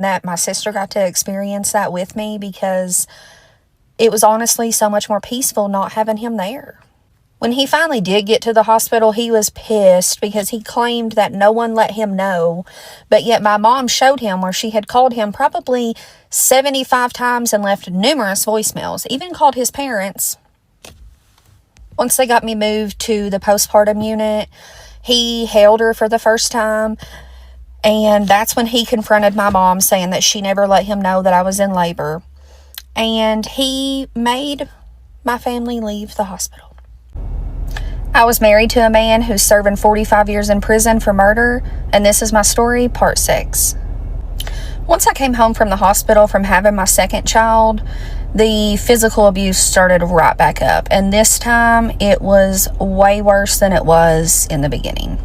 that my sister got to experience that with me, because it was honestly so much more peaceful not having him there. When he finally did get to the hospital, he was pissed because he claimed that no one let him know, but yet my mom showed him where she had called him probably 75 times and left numerous voicemails, even called his parents. Once they got me moved to the postpartum unit, he held her for the first time, and that's when he confronted my mom, saying that she never let him know that I was in labor, and he made my family leave the hospital. I was married to a man who's serving 45 years in prison for murder, and this is my story, part 6. Once I came home from the hospital from having my second child, the physical abuse started right back up, and this time it was way worse than it was in the beginning.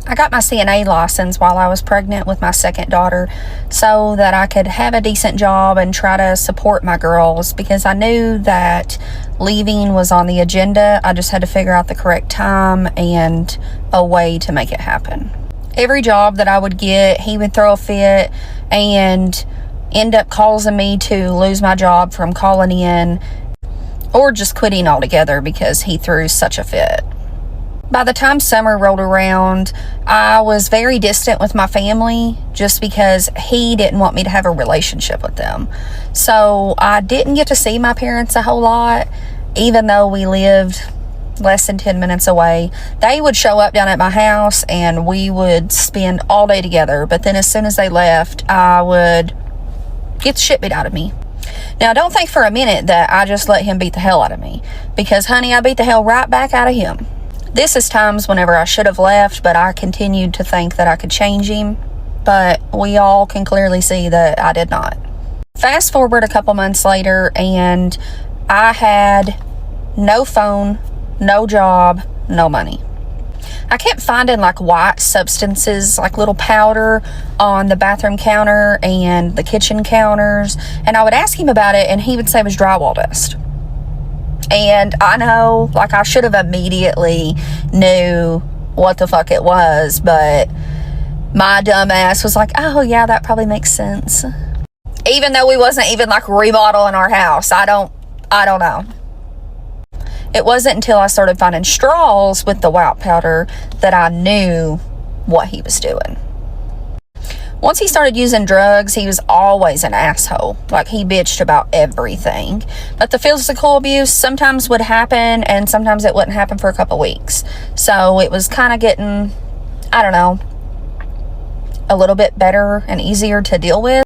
I got my CNA license while I was pregnant with my second daughter so that I could have a decent job and try to support my girls, because I knew that leaving was on the agenda. I just had to figure out the correct time and a way to make it happen. Every job that I would get, he would throw a fit and end up causing me to lose my job from calling in or just quitting altogether because he threw such a fit. By the time summer rolled around, I was very distant with my family just because he didn't want me to have a relationship with them. So I didn't get to see my parents a whole lot, even though we lived less than 10 minutes away. They would show up down at my house and we would spend all day together. But then as soon as they left, I would get the shit beat out of me. Now, don't think for a minute that I just let him beat the hell out of me, because honey, I beat the hell right back out of him. This is times whenever I should have left, but I continued to think that I could change him. But we all can clearly see that I did not. Fast forward a couple months later, and I had no phone, no job, no money. I kept finding like white substances, like little powder on the bathroom counter and the kitchen counters. And I would ask him about it, and he would say it was drywall dust. And I know, like, I should have immediately knew what the fuck it was, but my dumb ass was like, oh yeah, that probably makes sense. Even though we wasn't even like remodeling our house. I don't know. It wasn't until I started finding straws with the white powder that I knew what he was doing. Once he started using drugs, he was always an asshole. Like, he bitched about everything. But the physical abuse sometimes would happen, and sometimes it wouldn't happen for a couple weeks. So it was kind of getting, I don't know, a little bit better and easier to deal with.